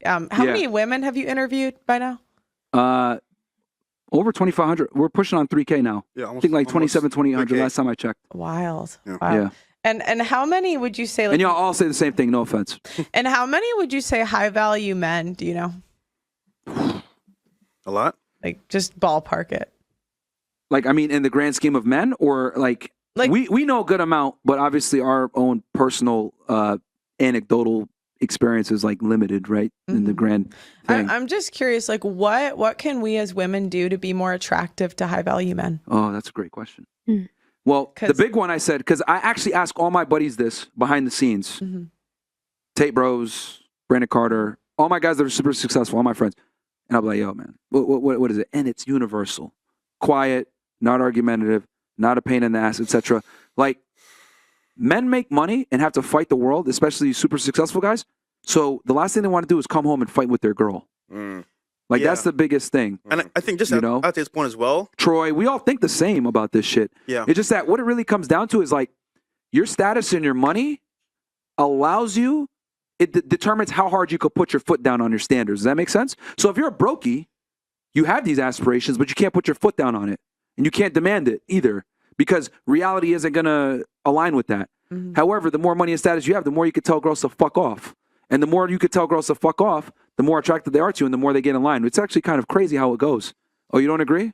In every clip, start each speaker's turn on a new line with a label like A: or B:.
A: How many women have you interviewed by now?
B: Over 2,500. We're pushing on 3K now.
C: Yeah, almost,
B: I think like 27, 2,800
C: 3K.
B: last time I checked.
A: Wild.
C: Yeah.
A: Wow.
B: Yeah.
A: And how many would you say? Like,
B: And y'all all say the same thing. No offense.
A: And how many would you say high value men? Do you know?
C: A lot.
A: Like just ballpark it.
B: Like, I mean, in the grand scheme of men, or like we know a good amount, but obviously our own personal anecdotal experience is like limited, right? In the grand thing.
A: I'm just curious, like what can we as women do to be more attractive to high value men?
B: Oh, that's a great question. Well, the big one I said, because I actually ask all my buddies this behind the scenes. Tate Bros, Brandon Carter, all my guys that are super successful, all my friends. And I'll be like, yo, man, what is it? And it's universal. Quiet, not argumentative, not a pain in the ass, etc. Like, men make money and have to fight the world, especially super successful guys. So the last thing they want to do is come home and fight with their girl. Like, that's the biggest thing.
C: And I think just at this point as well,
B: Troy, we all think the same about this shit.
C: Yeah.
B: It's just that what it really comes down to is like your status and your money allows you, it determines how hard you could put your foot down on your standards. Does that make sense? So if you're a brokey, you have these aspirations, but you can't put your foot down on it. And you can't demand it either because reality isn't going to align with that. However, the more money and status you have, the more you could tell girls to fuck off. And the more you could tell girls to fuck off, the more attracted they are to you and the more they get in line. It's actually kind of crazy how it goes. Oh, you don't agree?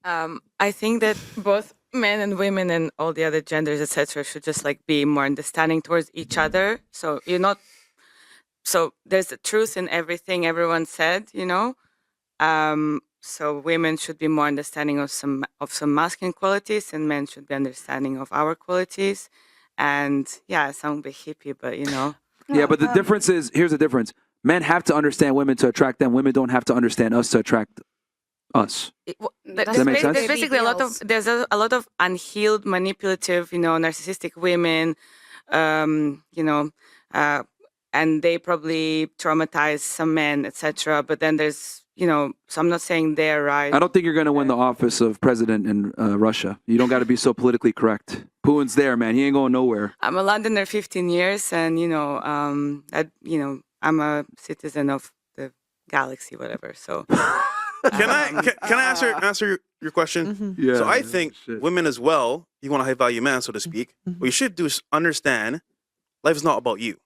D: I think that both men and women and all the other genders, etc., should just like be more understanding towards each other. So so there's a truth in everything everyone said, you know. So women should be more understanding of some masculine qualities, and men should be understanding of our qualities. And yeah, I sound a bit hippie, but you know.
B: Yeah, but the difference is, here's the difference. Men have to understand women to attract them. Women don't have to understand us to attract us.
D: Does
B: that make sense?
D: There's basically there's a lot of unhealed, manipulative, you know, narcissistic women, you know, and they probably traumatize some men, etc. But then there's, you know, so I'm not saying they're right.
B: I don't think you're going to win the office of president in Russia. You don't got to be so politically correct. Putin's there, man. He ain't going nowhere.
D: I'm a Londoner 15 years, and you know, I'm a citizen of the galaxy, whatever. So,
C: can I answer your question?
B: Yeah.
C: So I think women as well, you want a high value man, so to speak. What you should do is understand life is not about you.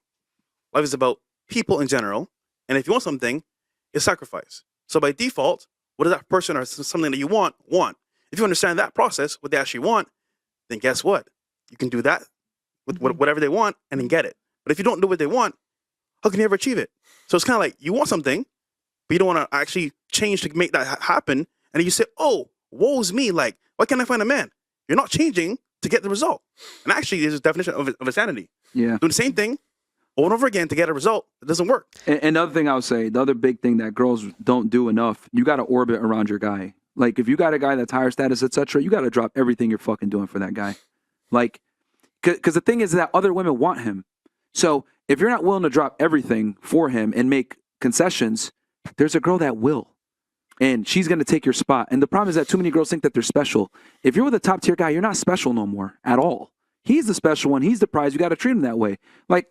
C: Life is about people in general. And if you want something, it's sacrifice. So by default, what does that person or something that you want? If you understand that process, what they actually want, then guess what? You can do that with whatever they want and then get it. But if you don't do what they want, how can you ever achieve it? So it's kind of like you want something, but you don't want to actually change to make that happen. And then you say, oh, woe's me. Like, why can't I find a man? You're not changing to get the result. And actually, there's a definition of insanity. Yeah. Doing the same thing over and over again to get a result, it doesn't work.
B: And another thing I would say, the other big thing that girls don't do enough, you got to orbit around your guy. Like, if you got a guy that's higher status, etc., you got to drop everything you're fucking doing for that guy. Like, because the thing is that other women want him. So if you're not willing to drop everything for him and make concessions, there's a girl that will. And she's going to take your spot. And the problem is that too many girls think that they're special. If you're with a top tier guy, you're not special no more at all. He's the special one. He's the prize. You got to treat him that way. Like,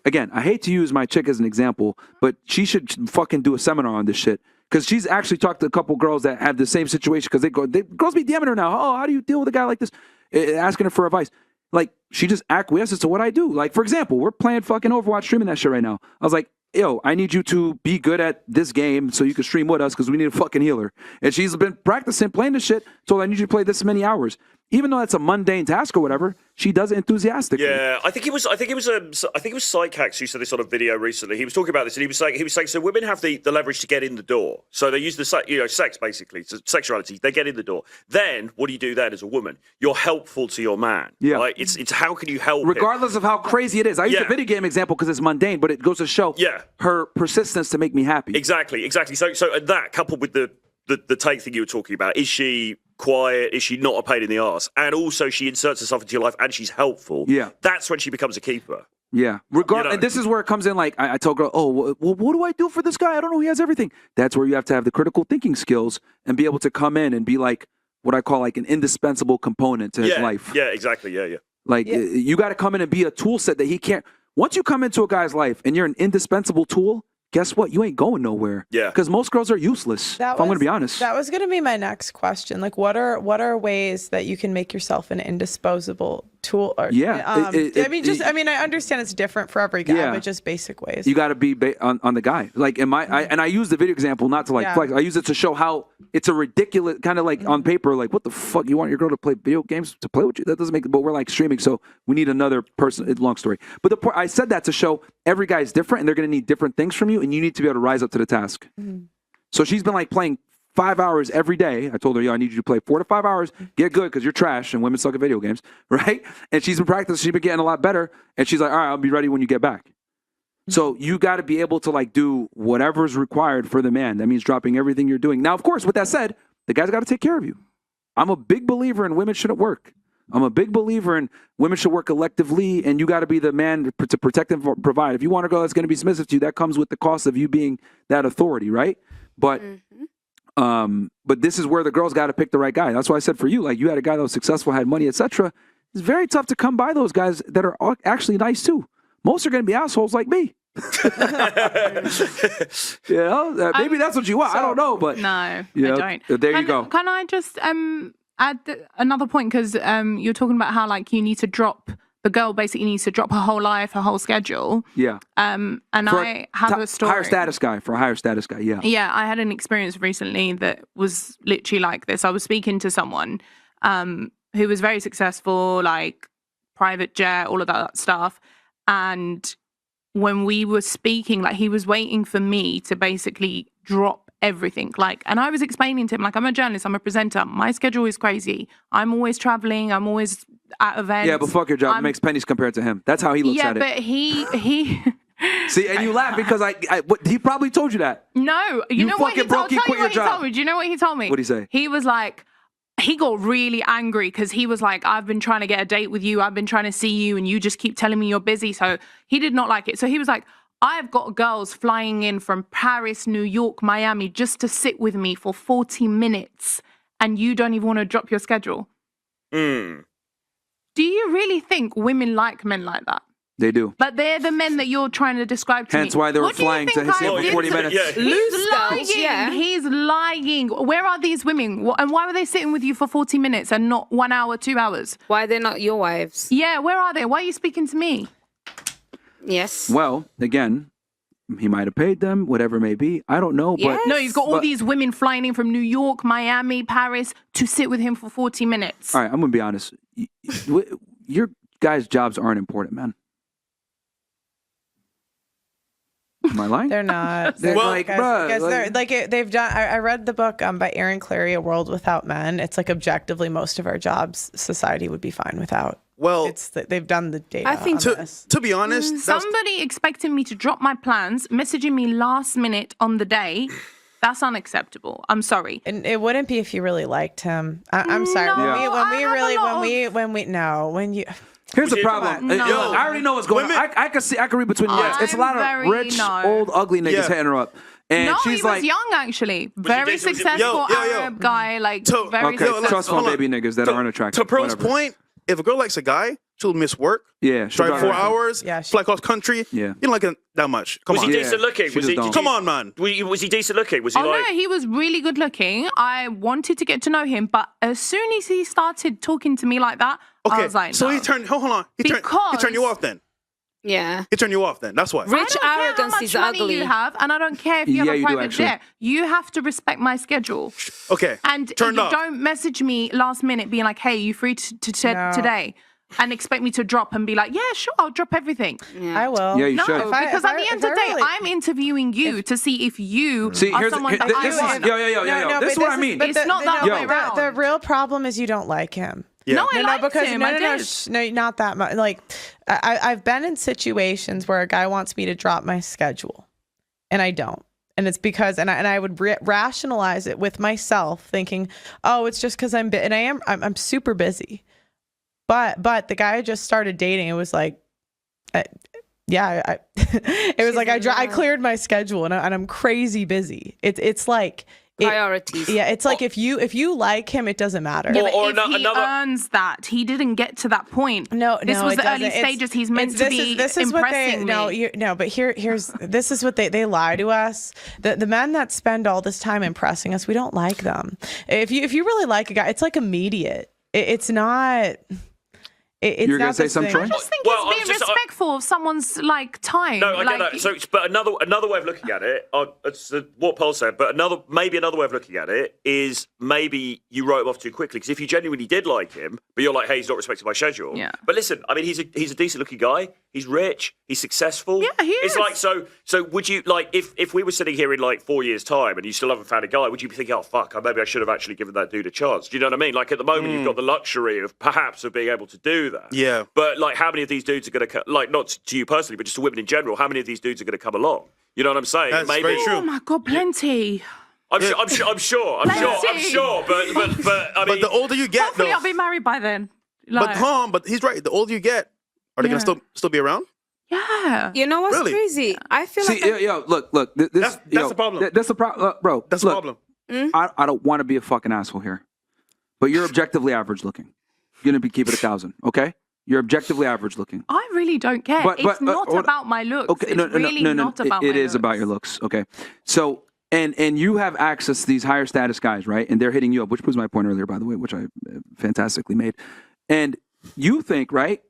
B: again, I hate to use my chick as an example, but she should fucking do a seminar on this shit. Because she's actually talked to a couple girls that have the same situation. Because girls be DMing her now. Oh, how do you deal with a guy like this? Asking her for advice. Like, she just acquiesces to what I do. Like, for example, we're playing fucking Overwatch, streaming that shit right now. I was like, yo, I need you to be good at this game so you can stream with us because we need a fucking healer. And she's been practicing playing this shit, told I need you to play this many hours. Even though that's a mundane task or whatever, she does it enthusiastically.
E: Yeah, I think it was Psychax who said this on a video recently. He was talking about this, and he was saying, so women have the leverage to get in the door. So they use the sex basically, so sexuality. They get in the door. Then what do you do then as a woman? You're helpful to your man. Yeah, right? It's how can you help
B: regardless of how crazy it is. I use the video game example because it's mundane, but it goes to show her persistence to make me happy.
E: Exactly. So that coupled with the Tate thing you were talking about, is she quiet? Is she not a pain in the arse? And also she inserts herself into your life and she's helpful. Yeah. That's when she becomes a keeper.
B: Yeah. And this is where it comes in. Like, I tell girl, oh, well, what do I do for this guy? I don't know. He has everything. That's where you have to have the critical thinking skills and be able to come in and be like what I call like an indispensable component to his life.
E: Yeah, exactly. Yeah.
B: Like, you got to come in and be a tool set that he can't. Once you come into a guy's life and you're an indispensable tool, guess what? You ain't going nowhere.
E: Yeah.
B: Because most girls are useless. If I'm going to be honest.
A: That was going to be my next question. Like, what are ways that you can make yourself an indisposable tool? Or,
B: Yeah.
A: I understand it's different for every guy, but just basic ways.
B: You got to be on the guy. Like, I use the video example not to flex. I use it to show how it's a ridiculous kind of like on paper, like, what the fuck? You want your girl to play video games to play with you? That doesn't make. But we're like streaming, so we need another person. It's a long story. But the point I said that to show every guy is different, and they're going to need different things from you, and you need to be able to rise up to the task. So she's been like playing 5 hours every day. I told her, I need you to play 4 to 5 hours, get good, because you're trash and women suck at video games, right? And she's been practicing, she's been getting a lot better, and she's like, all right, I'll be ready when you get back. So you got to be able to like do whatever's required for the man. That means dropping everything you're doing. Now, of course, with that said, the guy's got to take care of you. I'm a big believer in women shouldn't work. I'm a big believer in women should work collectively, and you got to be the man to protect and provide. If you want a girl that's going to be submissive to you, that comes with the cost of you being that authority, right? But but this is where the girl's got to pick the right guy. That's why I said for you, like you had a guy that was successful, had money, etc. It's very tough to come by those guys that are actually nice too. Most are going to be assholes like me. Maybe that's what you want. I don't know, but
F: no, I
B: don't. There you go.
F: Can I just add another point? Because you're talking about how like you need to drop, the girl basically needs to drop her whole life, her whole schedule.
B: Yeah.
F: And I have a story.
B: For a higher status guy, yeah.
F: Yeah, I had an experience recently that was literally like this. I was speaking to someone who was very successful, like private jet, all of that stuff. And when we were speaking, like he was waiting for me to basically drop everything. Like, and I was explaining to him, like, I'm a journalist, I'm a presenter. My schedule is crazy. I'm always traveling. I'm always at events.
B: Yeah, but fuck your job. It makes pennies compared to him. That's how he looks at it.
F: Yeah, but he
B: See, and you laugh because he probably told you that.
F: No, you know what he told me? Do you know what he told me?
B: What'd he say?
F: He was like, he got really angry because he was like, I've been trying to get a date with you. I've been trying to see you and you just keep telling me you're busy. So he did not like it. So he was like, I've got girls flying in from Paris, New York, Miami just to sit with me for 40 minutes and you don't even want to drop your schedule. Do you really think women like men like that?
B: They do.
F: But they're the men that you're trying to describe to me.
B: Hence why they were flying to his for 40 minutes.
F: Yeah. He's lying. Yeah. He's lying. Where are these women? And why were they sitting with you for 40 minutes and not 1 hour, 2 hours?
G: Why they're not your wives?
F: Yeah, where are they? Why are you speaking to me?
G: Yes.
B: Well, again, he might have paid them, whatever it may be. I don't know.
G: Yes.
B: But
F: no, he's got all these women flying in from New York, Miami, Paris to sit with him for 40 minutes.
B: All right, I'm going to be honest. Your guys' jobs aren't important, man. Am I lying?
A: They're not.
B: They're like, bruh.
A: They've done. I read the book by Aaron Clarey, A World Without Men. It's like objectively most of our jobs society would be fine without.
C: Well,
A: they've done the data.
G: I think
C: to be honest,
F: somebody expecting me to drop my plans, messaging me last minute on the day. That's unacceptable. I'm sorry.
A: And it wouldn't be if you really liked him. I'm sorry.
B: Here's the problem. I already know what's going on. I can read between the lines. It's a lot of rich, old, ugly niggas hitting her up. And she's
F: he was young actually. Very successful Arab guy. Like very successful.
B: Trust fund baby niggas that aren't attractive.
C: To Pearl's point, if a girl likes a guy, she'll miss work.
B: Yeah,
C: drive 4 hours. Yeah, fly across country. Yeah, you don't like it that much. Come on.
E: Was he decent looking?
C: Come on, man.
E: Was he decent looking? Was he
F: no, he was really good looking. I wanted to get to know him, but as soon as he started talking to me like that, I was like,
C: so
F: no.
C: he turned. Hold on. He turned you off then.
G: Yeah.
C: He turned you off then. That's why.
G: Rich arrogance is ugly.
F: You have, and I don't care if you have a private jet. You have to respect my schedule.
C: Okay.
F: And don't message me last minute being like, hey, you free today? And expect me to drop and be like, yeah, sure, I'll drop everything.
A: Yeah. I will.
B: Yeah, you should.
F: Because at the end of the day, I'm interviewing you to see if you are someone that I want.
B: Yo. This is what I mean.
F: It's not that way around.
A: The real problem is you don't like him.
C: Yeah.
F: No, I liked him.
A: No, not that much. Like, I've been in situations where a guy wants me to drop my schedule, and I don't. And it's because, and I would rationalize it with myself, thinking, oh, it's just because I'm super busy. But the guy I just started dating, it was like, it was like I cleared my schedule and I'm crazy busy. It's like
G: Priorities.
A: Yeah, it's like if you like him, it doesn't matter.
F: Yeah, but
E: Or
F: if he
E: another-
F: earns that, he didn't get to that point.
A: No,
F: this was
A: it
F: the early
A: doesn't.
F: stages. He's meant to be
A: this is what they
F: impressing me.
A: but here's this is what they lie to us. The men that spend all this time impressing us, we don't like them. If you really like a guy, it's like immediate. It's not. It's
B: You're gonna
A: not
B: say
A: this
B: something,
A: thing.
B: Troy?
F: I just think
E: Well,
F: it's being respectful of someone's like time.
E: No, I
F: like,
E: get that. So, but another way of looking at it, it's what Paul said. But maybe another way of looking at it is maybe you wrote him off too quickly. Because if you genuinely did like him, but you're like, hey, he's not respecting my schedule.
F: Yeah.
E: But listen, I mean, he's a decent looking guy. He's rich. He's successful.
F: Yeah, he
E: It's
F: is.
E: like so. Would you like if we were sitting here in like 4 years' time and you still haven't found a guy? Would you be thinking, oh fuck, maybe I should have actually given that dude a chance? Do you know what I mean? Like at the moment, you've got the luxury of perhaps of being able to do that.
C: Yeah.
E: But like, how many of these dudes are going to like not to you personally, but just to women in general? How many of these dudes are going to come along? You know what I'm saying?
C: That's
E: Maybe.
C: very true.
F: oh my god, plenty.
E: I'm sure. But I mean,
C: But the older you get,
F: Hopefully,
C: though,
F: I'll be married by then.
C: but Tom, but he's right. The older you get, are they
F: Yeah.
C: gonna still be around?
F: Yeah.
G: You know what's
C: Really?
G: crazy? I feel
B: See,
G: like
B: yo, look. This,
C: That's
B: yo,
C: the problem.
B: That's the problem, bro.
C: That's
B: look,
C: the problem.
B: I don't want to be a fucking asshole here, but you're objectively average looking. You're gonna keep it 1,000, okay? You're objectively average looking.
F: I really don't care.
B: But-
F: it's not
B: hold-
F: about my looks.
B: Okay,
F: it's
B: no,
F: really
B: no.
F: not about
B: It
F: my
B: is about your
F: looks.
B: looks. Okay, so and you have access to these higher status guys, right? And they're hitting you up, which proves my point earlier, by the way, which I fantastically made. And you think, right,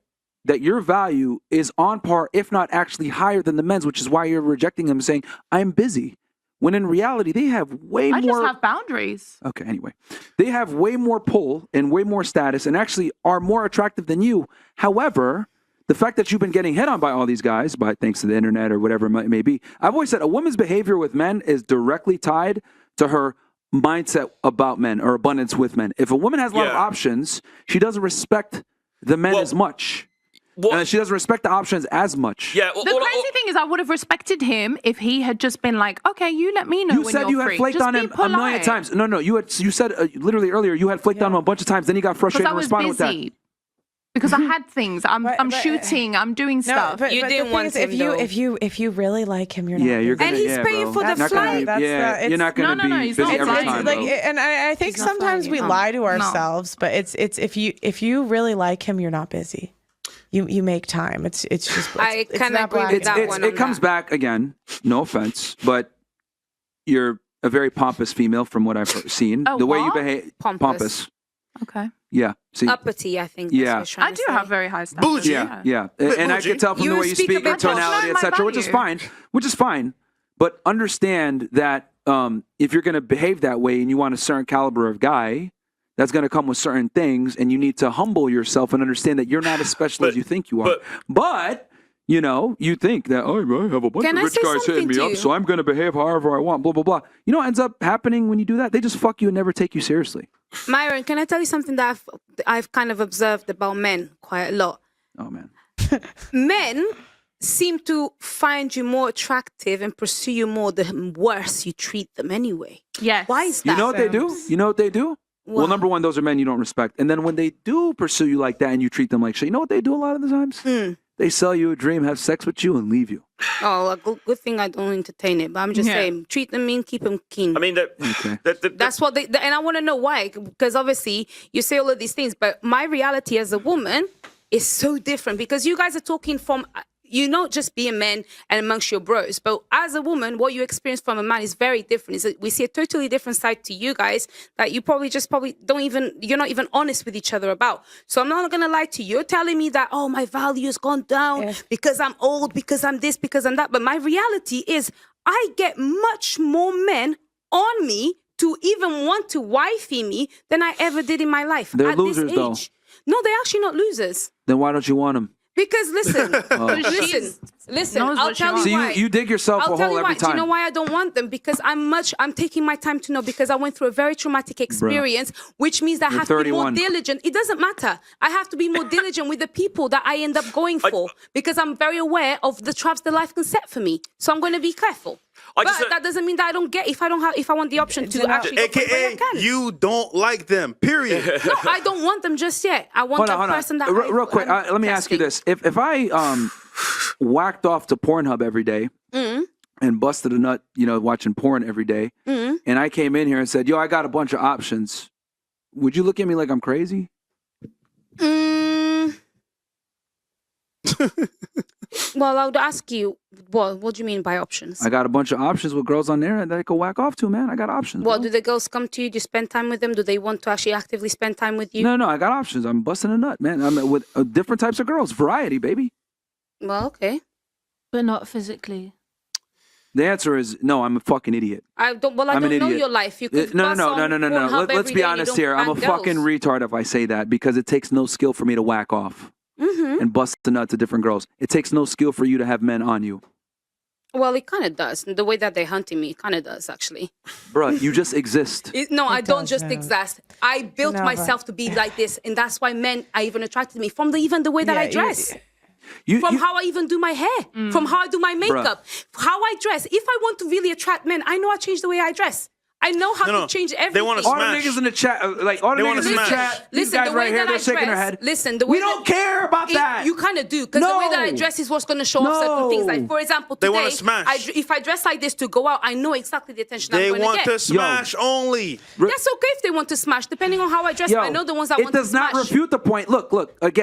B: that your value is on par, if not actually higher than the men's, which is why you're rejecting them, saying I'm busy. When in reality, they have way
F: I
B: more.
F: just have boundaries.
B: Okay, anyway, they have way more pull and way more status and actually are more attractive than you. However, the fact that you've been getting hit on by all these guys, by thanks to the internet or whatever it may be, I've always said a woman's behavior with men is directly tied to her mindset about men or abundance with men. If a woman has a lot of
E: Yeah.
B: options, she doesn't respect the men
E: Well,
B: as much.
E: what-
B: She doesn't respect the options as much.
E: yeah.
F: The crazy thing is, I would have respected him if he had just been like, "Okay, you let me know
B: You
F: when
B: said
F: you're
B: you had
F: free."
B: flaked
F: Just
B: on
F: be
B: him a million
F: polite.
B: times. No, you said literally earlier you had flaked on him a bunch of times. Then he got
F: Because
B: frustrated
F: I
B: and
F: was
B: responded with that.
F: busy. Because I had things. I'm
A: But-
F: shooting. I'm doing stuff.
A: but
G: You
A: the
G: didn't
A: thing
G: want
A: is,
G: him, though.
A: if you really like him, you're not.
B: Yeah, you're
A: busy.
B: gonna.
G: And he's
B: yeah,
G: paying
B: bro.
G: for the
B: Not gonna
G: flight.
B: be- yeah,
A: That's
B: you're not
F: No,
B: gonna
F: no,
B: be
F: no, he's
B: busy
F: not
B: every
F: flying.
B: time.
A: like,
B: bro.
A: and I think
G: He's not
A: sometimes
G: flying.
A: we
G: Oh,
A: lie to
G: no.
A: ourselves, but it's if you really like him, you're not busy. You make time. It's just.
G: I
A: it's
G: kinda
A: not
G: agree
A: black
G: with
A: and
G: that
A: white.
G: one.
B: It comes back again. No offense, but you're a very pompous female from what I've seen.
F: Oh,
B: The way you
F: what?
B: behave,
G: Pompous.
F: Okay.
B: Yeah. See.
G: uppity, I think.
B: Yeah.
G: That's what you're trying
F: I
G: to
F: do
G: say.
F: have very high standards.
C: Bougie.
B: Yeah.
C: Bit
B: And I
C: bougie.
B: can tell from
G: You
B: the way you
G: speak a
B: speak,
G: bit
B: and tonality,
F: posh.
B: etc., which is
F: Value.
B: fine. But understand that if you're going to behave that way and you want a certain caliber of guy, that's going to come with certain things, and you need to humble yourself and understand that you're not as special as you think you are. But you know, you think that, oh, I have a bunch
G: Can
B: of
G: I
B: rich
G: say
B: guys hitting
G: something
B: me
G: to
B: up,
G: you?
B: so I'm going to behave however I want, blah, blah, blah. You know what ends up happening when you do that? They just fuck you and never take you seriously.
G: Myron, can I tell you something that I've kind of observed about men quite a lot?
B: Oh, man.
G: Men seem to find you more attractive and pursue you more the worse you treat them anyway.
F: Yes.
G: Why is that?
B: You know what they do? You know what they do? Well,
G: What?
B: number one, those are men you don't respect. And then when they do pursue you like that and you treat them like shit, you know what they do a lot of the times? They sell you a dream, have sex with you, and leave you.
G: Oh, a good thing I don't entertain it. But I'm just
F: Yeah.
G: saying, treat them mean, keep them keen.
E: I mean,
B: Okay.
G: That's what they, and I want to know why. Because obviously you say all of these things, but my reality as a woman is so different. Because you guys are talking from, you know, just being men and amongst your bros. But as a woman, what you experience from a man is very different. We see a totally different side to you guys that you probably don't even, you're not even honest with each other about. So I'm not going to lie to you. You're telling me that, oh, my value has gone down because I'm old, because I'm this, because I'm that. But my reality is I get much more men on me to even want to wifey me than I ever did in my life.
B: They're
G: at
B: losers,
G: this
B: though.
G: age. No, they're actually not losers.
B: Then why don't you want them?
G: Because listen,
F: She's-
G: listen.
F: knows
G: I'll
F: what she
G: tell
F: wants.
G: you
B: See,
G: why.
B: you dig yourself
G: I'll
B: a
G: tell
B: hole
G: you
B: every
G: why. Do you
B: time.
G: know why I don't want them? Because I'm taking my time to know, because I went through a very traumatic experience, which means that I
B: You're
G: have to be more
B: 31.
G: diligent. It doesn't matter. I have to be more diligent with the people that I end up going for, because I'm very aware of the traps that life can set for me. So I'm going to be careful.
E: I
G: But
E: just-
G: that doesn't mean that I don't get, if I want the option to actually go for it, I
C: AKA,
G: can.
C: you don't like them. Period.
G: No, I don't want them just yet. I want
B: Hold on,
G: that
B: hold on.
G: person that
B: Real quick,
G: I'm
B: let me ask you
G: testing.
B: this. If I whacked off to Pornhub every day
G: Mm-hmm.
B: and busted a nut, you know, watching porn every day, and I came in here and said, yo, I got a bunch of options, would you look at me like I'm crazy?
G: Well, I would ask you, what do you mean by options?
B: I got a bunch of options with girls on there that I could whack off to, man. I got options.
G: Well,
B: bro.
G: do the girls come to you? Do you spend time with them? Do they want to actually actively spend time with you?
B: No, I got options. I'm busting a nut, man. I'm with different types of girls. Variety, baby.
G: Well, okay.
H: But not physically.
B: The answer is no, I'm a fucking idiot.
G: I don't know
B: idiot.
G: your life. You could
B: No.
G: pass on Pornhub
B: Let's
G: every
B: be
G: day and you
B: honest
G: don't
B: here. I'm a
G: bang
B: fucking
G: girls.
B: retard if I say that because it takes no skill for me to whack off and bust a nut to different girls. It takes no skill for you to have men on you.
G: Well, it kind of does. The way that they're hunting me, it kind of does, actually.
B: Bruh, you just exist.
G: I don't just
A: doesn't.
G: exist. I built
A: No,
G: myself to be like this, and that's why men are even attracted to me from even the way that I dress. From how I even do my hair, from how I do my makeup, how I dress. If I want to really attract men, I know I change the way I dress. I know how to change everything.
C: They wanna
B: All the
C: smash.
B: niggas in the chat, all the
C: They wanna
B: niggas in the
C: smash.
B: chat, these
G: Listen,
B: guys
G: the way
B: right here,
G: that
B: they're
G: I
B: shaking their
G: dress.
B: head.
G: Listen, the way
B: We don't care about that.
G: You kind of do, because the way that I
B: No.
G: dress is what's going to show off certain things. Like, for example,
C: They
G: today,
C: wanna smash.
G: if I dress like this to go out, I know exactly the attention
C: They
G: I'm going
C: want
G: to get.
C: to smash only.
G: That's okay if they want to smash, depending on how I dress.
B: Yo,
G: I know the ones that want to
B: it does not
G: smash.
B: refute the point. Look.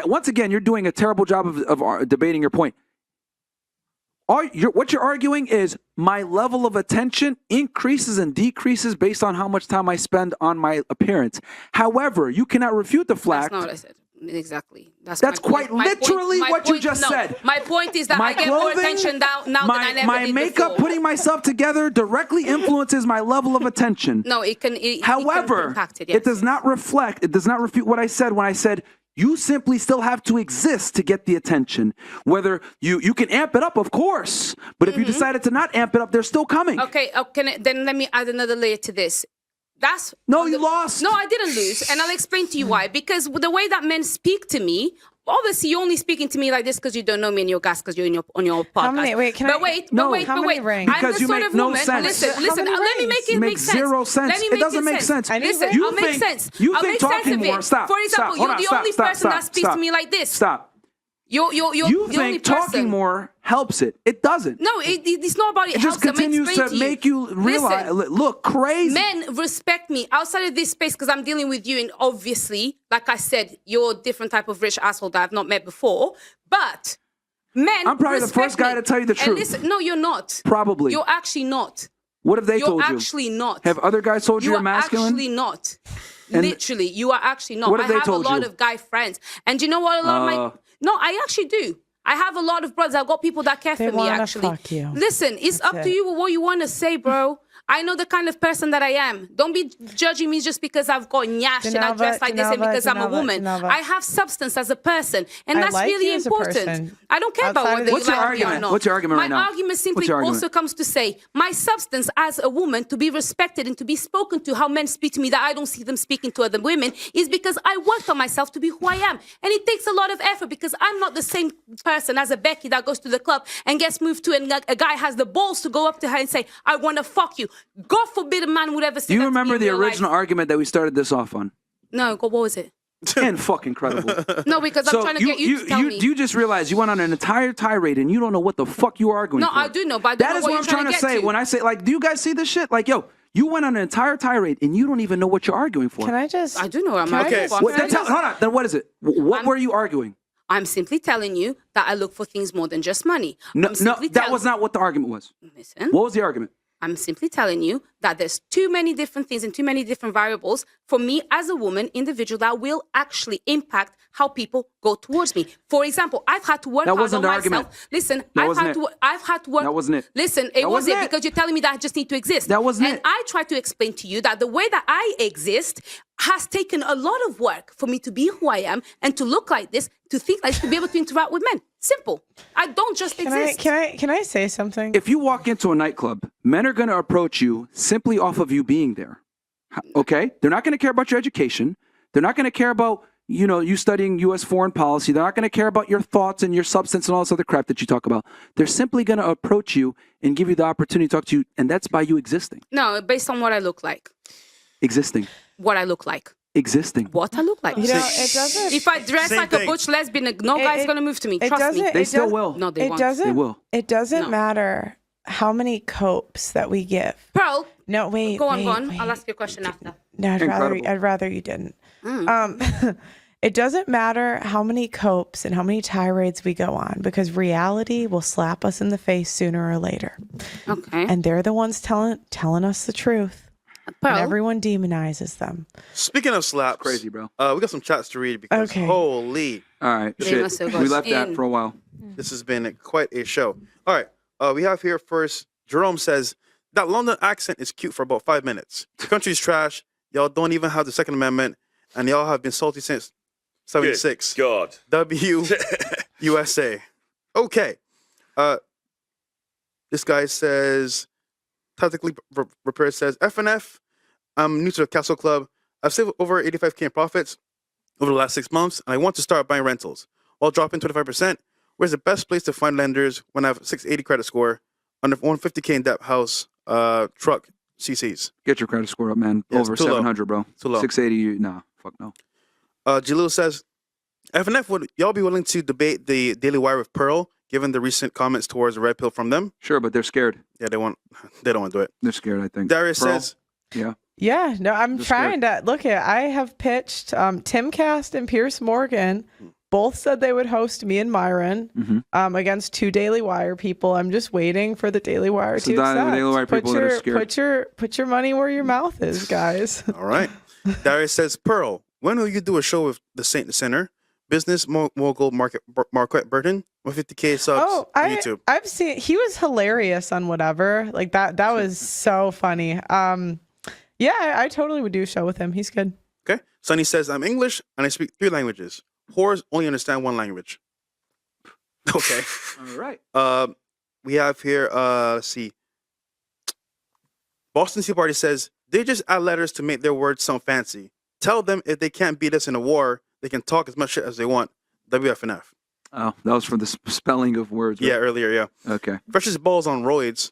B: Once again, you're doing a terrible job of debating your point. What you're arguing is my level of attention increases and decreases based on how much time I spend on my appearance. However, you cannot refute the
G: That's
B: fact.
G: not what I said. Exactly.
B: That's
G: my
B: quite
G: point. My
B: literally
G: point- my
B: what you
G: point-
B: just
G: no,
B: said.
G: My point is that
B: My
G: I get more
B: clothing,
G: attention now than I never
B: my
G: did
B: makeup,
G: before.
B: putting myself together directly influences my level of attention.
G: No, it can. It
B: However,
G: can impact it, yes.
B: it does not reflect, it does not refute what I said when I said you simply still have to exist to get the attention. Whether you can amp it up, of course, but if you decided to not amp it up, they're still coming.
G: Okay, then let me add another layer to this.
B: You lost.
G: No, I didn't lose, and I'll explain to you why. Because the way that men speak to me, obviously you're only speaking to me like this because you don't know me in your gas, because you're on your podcast.
A: How many- wait, can
G: but
A: I-
G: wait,
B: No.
G: but wait,
A: How
G: but
A: many
G: wait.
A: rings?
G: I'm
B: Because
G: the
B: you
G: sort
B: make
G: of
B: no
G: woman.
B: sense.
G: Listen,
A: How
G: listen.
A: many
G: Let me
A: rings?
G: make it
B: Makes
G: make sense.
B: zero sense.
G: Let me
B: It
G: make
B: doesn't make sense.
A: I need
G: Listen,
A: rings.
G: I'll make
B: think-
G: sense.
B: you
G: I'll
B: think
G: make sense
B: talking
G: of it.
B: more. Stop.
G: For example,
B: Stop.
G: you're
B: Hold on.
G: the
B: Stop.
G: only
B: Stop.
G: person that
B: Stop.
G: speaks to
B: Stop.
G: me like this.
B: Stop.
G: You're
B: You
G: the only
B: think talking
G: person.
B: more helps it. It doesn't.
G: No, it's not about it.
B: It just
G: helps. Let me
B: continues
G: explain
B: to
G: you.
B: make you realize,
G: Listen,
B: look crazy.
G: men respect me outside of this space because I'm dealing with you, and obviously, like I said, you're a different type of rich asshole that I've not met before. But men,
B: I'm probably the
G: respect
B: first guy
G: me.
B: to tell you the
G: And
B: truth.
G: listen, no, you're not.
B: Probably.
G: You're actually not.
B: What have they
G: You're
B: told you?
G: actually not.
B: Have other guys told you
G: You
B: you're
G: are
B: masculine?
G: actually not.
B: And-
G: Literally, you are actually not.
B: What have
G: I
B: they
G: have
B: told
G: a lot
B: you?
G: of guy friends, and do you know what? A lot of my no, I actually do. I have a lot of brothers. I've got people that care
A: They
G: for me.
A: wanna
G: Actually,
A: fuck you.
G: listen, it's up to
A: it.
G: you what you want to say, bro. I know the kind of person that I am. Don't be judging me just because I've got nyash and I dress like this and because I'm a woman. I have substance as a person, and
A: I
G: that's
A: like
G: really
A: you as a
G: important.
A: person.
G: I don't care about
A: Outside of
G: whether
A: the-
G: you
B: What's your
G: like me or
B: argument?
G: not.
B: What's your argument right now?
G: My argument simply
B: What's your argument?
G: also comes to say my substance as a woman to be respected and to be spoken to how men speak to me that I don't see them speaking to other women is because I worked on myself to be who I am. And it takes a lot of effort because I'm not the same person as a Becky that goes to the club and gets moved to and a guy has the balls to go up to her and say, I want to fuck you. God forbid a man would ever say
B: Do you
G: that to me
B: remember
G: in
B: the
G: real life.
B: original argument that we started this off on?
G: No, God, what was it?
B: And fucking credible.
G: No, because I'm trying to get you to tell me.
B: You just realized you went on an entire tirade and you don't know what the fuck you were arguing
G: No,
B: for.
G: I do know, but I don't
B: That
G: know
B: is
G: what
B: what
G: you're
B: I'm trying to
G: get
B: say.
G: to.
B: When I say, like, do you guys see this shit? Like, yo, you went on an entire tirade and you don't even know what you're arguing for.
A: Can I just?
G: I do know what I'm
A: Can I
G: arguing
A: just-
G: for. I'm
B: What,
G: telling you.
B: hold on. Then what is it? What were you arguing?
G: I'm simply telling you that I look for things more than just money.
B: No,
G: I'm simply
B: that was not what the argument was.
G: Listen.
B: What was the argument?
G: I'm simply telling you that there's too many different things and too many different variables for me as a woman, individual, that will actually impact how people go towards me. For example, I've had to work
B: That
G: hard
B: wasn't
G: on
B: the
G: myself.
B: argument.
G: Listen,
B: That
G: I've
B: wasn't
G: had
B: it.
G: to. I've had to work.
B: That wasn't it.
G: Listen,
B: That
G: it wasn't
B: wasn't it.
G: because you're telling me that I just need to exist.
B: That wasn't
G: and
B: it.
G: I try to explain to you that the way that I exist has taken a lot of work for me to be who I am and to look like this, to think like this, to be able to interact with men. Simple. I don't just exist.
A: Can I say something?
B: If you walk into a nightclub, men are going to approach you simply off of you being there. Okay? They're not going to care about your education. They're not going to care about, you studying U.S. foreign policy. They're not going to care about your thoughts and your substance and all this other crap that you talk about. They're simply going to approach you and give you the opportunity to talk to you, and that's by you existing.
G: No, based on what I look like.
B: Existing.
G: What I look like.
B: Existing.
G: What I look like.
A: You know, it doesn't.
G: If I dress
C: Same
G: like a
C: thing.
G: butch lesbian, no guy's gonna move to me.
A: It
G: Trust me.
A: doesn't.
B: They
A: it
B: still
A: does-
B: will.
G: No, they
A: It
G: won't.
A: doesn't.
B: They will.
A: It doesn't
G: No.
A: matter how many copes that we give.
G: Pearl,
A: No, wait.
G: go on,
A: wait,
G: go on.
A: wait.
G: I'll ask you a question after.
A: No,
B: Incredible.
A: I'd rather you didn't. It doesn't matter how many copes and how many tirades we go on because reality will slap us in the face sooner or later.
G: Okay.
A: And they're the ones telling us the truth.
G: Pearl,
A: And everyone demonizes them.
C: Speaking of slaps,
B: Crazy, bro.
C: We got some chats to read because
A: Okay.
C: holy,
B: All right,
G: They must have
B: shit. We
G: gone
B: left that
G: in.
B: for a while.
C: this has been quite a show. All right, we have here first. Jerome says that London accent is cute for about 5 minutes. The country's trash. Y'all don't even have the Second Amendment, and y'all have been salty since '76.
E: God.
C: USA. Okay. This guy says, tactically repaired says, FNF, I'm new to the Castle Club. I've saved over 85K in profits over the last 6 months, and I want to start buying rentals. While dropping 25%, where's the best place to find lenders when I have 680 credit score, under 150K in debt, house, truck, CCs?
B: Get your credit score up, man.
C: Yeah, it's
B: Over
C: too low.
B: 700, bro.
C: Too low.
B: 680, nah, fuck no.
C: Jalil says, FNF, would y'all be willing to debate the Daily Wire with Pearl, given the recent comments towards the red pill from them?
B: Sure, but they're scared.
C: Yeah, they don't want to do it.
B: They're scared, I think.
C: Darius
B: Pearl?
C: says,
B: Yeah.
A: Yeah, no, I'm
B: Just
A: trying to look at. I have pitched Timcast and Pierce Morgan. Both said they would host me and Myron against 2 Daily Wire people. I'm just waiting for the Daily Wire
B: So
A: to
B: the
A: accept.
B: Daily Wire people that are scared.
A: Put your money where your mouth is, guys.
C: all right. Darius says, Pearl, when will you do a show with the Saint Center? Business mogul Marquette Burton with 50K subs on YouTube.
A: I've seen. He was hilarious on whatever. Like that was so funny. Yeah, I totally would do a show with him. He's good.
C: Okay. Sonny says, I'm English and I speak 3 languages. Whores only understand 1 language. Okay.
B: All right.
C: We have here, let's see. Boston Tea Party says, they just add letters to make their words sound fancy. Tell them if they can't beat us in a war, they can talk as much shit as they want. WFNF.
B: Oh, that was for the spelling of words. Right?
C: Yeah, earlier, yeah.
B: Okay.
C: Freshest balls on roids.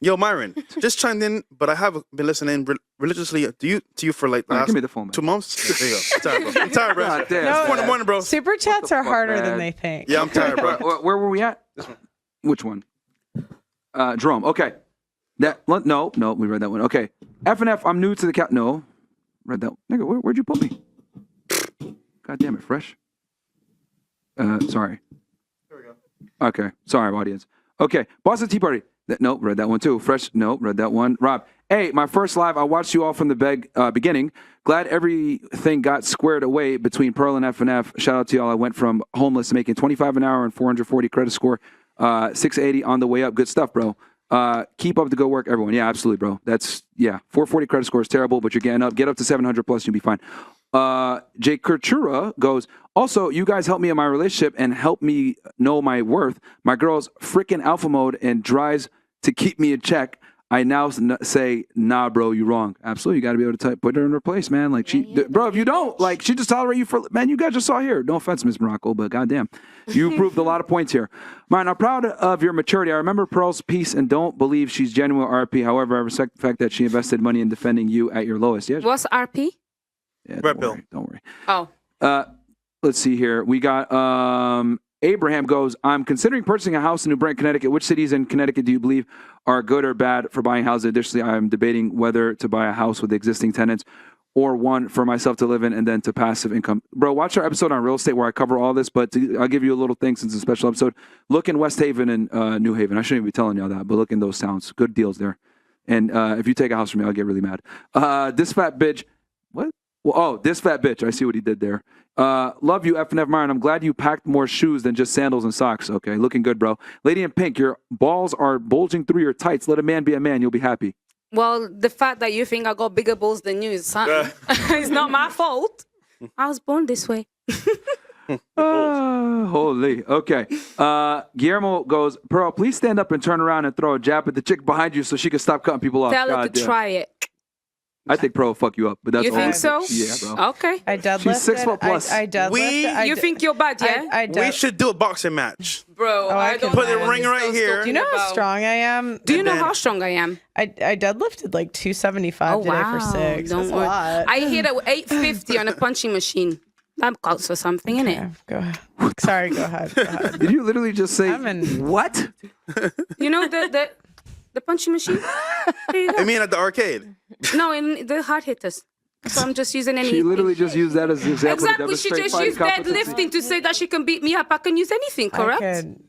C: Yo, Myron, just chimed in, but I have been listening religiously to you for like the
B: All right,
C: last
B: give me the phone, man.
C: 2 months. Yeah, there you go. I'm tired, bro. I'm tired, bro.
B: God damn.
A: No,
C: It's 4 in the morning, bro.
A: Super chats are
B: fuck,
A: harder
B: man?
A: than they think.
C: Yeah, I'm tired, bro.
B: Where were we at? Which one? Jerome. Okay. No, we read that one. Okay. FNF, I'm new to the No. Read that. Nigga, where'd you put me? God damn it, Fresh. Sorry.
C: There we go.
B: Okay. Sorry, audience. Okay. Boston Tea Party. Nope, read that one too. Fresh. Nope, read that one. Rob. Hey, my first live. I watched you all from the beginning. Glad everything got squared away between Pearl and FNF. Shout out to y'all. I went from homeless to making $25 an hour and 440 credit score. 680 on the way up. Good stuff, bro. Keep up the good work, everyone. Yeah, absolutely, bro. 440 credit score is terrible, but you're getting up. Get up to 700 plus, you'll be fine. Jay Kurtura goes, also, you guys help me in my relationship and help me know my worth. My girl's freaking alpha mode and tries to keep me in check. I now say, nah, bro, you wrong. Absolutely. You got to be able to put her in her place, man. Like, bro, if you don't, like, she just tolerate you for, man, you guys just saw here. No offense, Miss Morocco, but goddamn, you proved a lot of points here. Myron, I'm proud of your maturity. I remember Pearl's piece and don't believe she's genuine RP. However, I respect the fact that she invested money in defending you at your lowest. Yeah.
G: What's RP?
B: Yeah,
C: Red pill.
B: Don't worry.
G: Oh.
B: Let's see here. We got Abraham goes, I'm considering purchasing a house in New Britain, Connecticut. Which cities in Connecticut do you believe are good or bad for buying houses? Additionally, I am debating whether to buy a house with existing tenants or one for myself to live in and then to passive income. Bro, watch our episode on real estate where I cover all this, but I'll give you a little thing since it's a special episode. Look in West Haven and New Haven. I shouldn't even be telling y'all that, but look in those towns. Good deals there. And if you take a house from me, I'll get really mad. This fat bitch. What? Well, this fat bitch. I see what he did there. Love you, FNF Myron. I'm glad you packed more shoes than just sandals and socks. Okay, looking good, bro. Lady in pink, your balls are bulging through your tights. Let a man be a man. You'll be happy.
G: Well, the fact that you think I got bigger balls than you is something. It's not my fault. I was born this way.
B: Holy. Okay. Guillermo goes, Pearl, please stand up and turn around and throw a jab at the chick behind you so she can stop cutting people off.
G: Tell her
B: God
G: to
B: damn.
G: try it.
B: I think Pearl will fuck you up, but that's
G: You
B: all.
G: think so?
B: Yeah, bro.
G: Okay.
A: I deadlifted.
B: She's 6 foot plus.
A: I deadlifted.
G: You think you're bad, yeah?
C: We should do a boxing match.
G: Bro,
A: I
G: I
A: can
G: don't
C: put the
G: know what
C: ring
G: this
C: right
G: girl's
C: here.
G: talking
A: Do you know how
G: about.
A: strong I am?
G: Do you know
C: then-
G: how strong I am?
A: I deadlifted like 275 today for 6.
G: Don't
A: That's a
G: worry.
A: lot.
G: I hit at 850 on a punching machine. That counts for something, innit?
A: Yeah, go ahead. Sorry, go ahead. Go ahead.
B: Did you literally just say
A: I'm in-
B: what?
G: You know the punching machine? There you go.
C: I mean, at the arcade.
G: No, in the hard hitters. So I'm just using any.
B: She literally just used that as an example to
G: Exactly. She
B: demonstrate
G: just
B: fighting
G: used
B: competency.
G: deadlifting to say that she can beat me up. I can use anything,
A: I
G: correct?
A: could-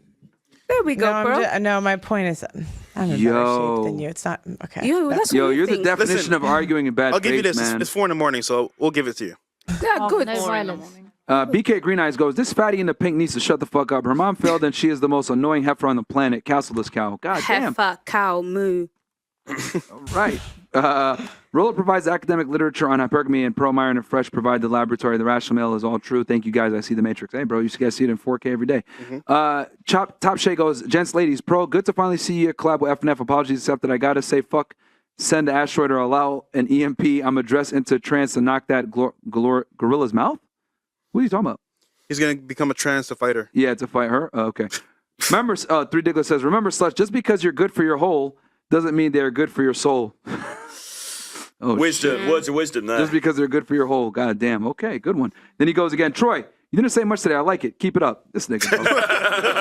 G: There we go,
A: no,
G: bro.
A: no, my point is I'm in better
B: Yo.
A: shape than you. It's not okay.
G: Yo, that's
B: Yo,
G: what you
B: you're the
G: think.
B: definition
C: Listen,
B: of arguing in bad
C: I'll give you
B: faith,
C: this.
B: man.
C: It's 4 a.m, so we'll give it to you.
G: Yeah,
H: Oh,
G: good.
H: no violence.
B: BK Green Eyes goes, this fatty in the pink needs to shut the fuck up. Her mom failed and she is the most annoying heifer on the planet. Castle this cow. God damn.
G: Heifer, cow, moo.
B: Right. Roller provides academic literature on hypergamy, and Pro, Myron, and Fresh provide the laboratory. The rational male is all true. Thank you, guys. I see the Matrix. Hey, bro, you guys see it in 4K every day. Top Shay goes, gents, ladies, Pro, good to finally see you collab with FNF. Apologies accepted. I got to say, fuck, send the asteroid or allow an EMP. I'm addressed into trance to knock that gorilla's mouth? What are you talking about?
C: He's gonna become a trans fighter.
B: Yeah, to fight her? Oh, okay. Remember, 3 Diggler says, remember, Slush, just because you're good for your whole doesn't mean they're good for your soul. Oh,
E: Wisdom, words of wisdom there.
B: just because they're good for your whole. God damn. Okay, good one. Then he goes again. Troy, you didn't say much today. I like it. Keep it up. This nigga, bro.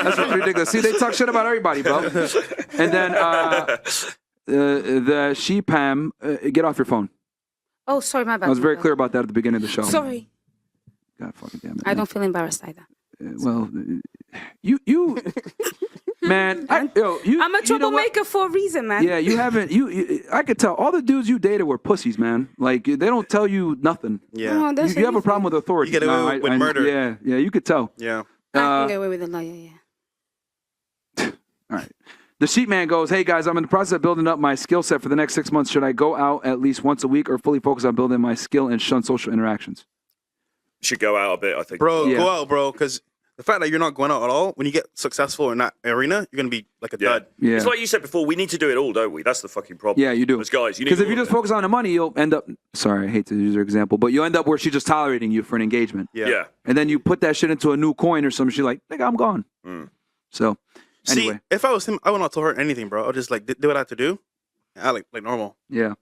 B: That's ridiculous. See, they talk shit about everybody, bro. And then the Sheepam, get off your phone.
G: Oh, sorry, my bad.
B: I was
G: my
B: very
G: bad.
B: clear about that at the beginning of the show.
G: Sorry.
B: God fucking damn it.
G: I don't feel embarrassed either.
B: Well, you, man.
G: I'm a
B: you know what?
G: troublemaker for a reason, man.
B: Yeah, you haven't. I could tell all the dudes you dated were pussies, man. Like they don't tell you nothing.
C: Yeah.
G: Oh,
B: You,
G: that's
B: you have a problem with authority.
C: You get away with murder.
B: Yeah, you could tell.
C: Yeah.
G: I can get away with a lie, yeah.
B: All right. The sheep man goes, hey guys, I'm in the process of building up my skill set for the next 6 months. Should I go out at least once a week or fully focus on building my skill and shun social interactions?
E: Should go out a bit, I think.
C: Bro,
B: Yeah.
C: go out, bro, because the fact that you're not going out at all, when you get successful in that arena, you're gonna be like a dud.
B: Yeah.
E: It's like you said before, we need to do it all, don't we? That's the fucking problem.
B: Yeah, you do.
E: As guys, you need
B: Because
E: to
B: if you
E: all
B: just
E: of it.
B: focus on the money, you'll end up, sorry, I hate to use your example, but you'll end up where she's just tolerating you for an engagement.
E: Yeah.
B: And then you put that shit into a new coin or something, she's like, nigga, I'm gone. So,
C: See,
B: anyway.
C: if I was him, I would not tell her anything, bro. I'll just like do what I have to do. I like normal.
B: Yeah.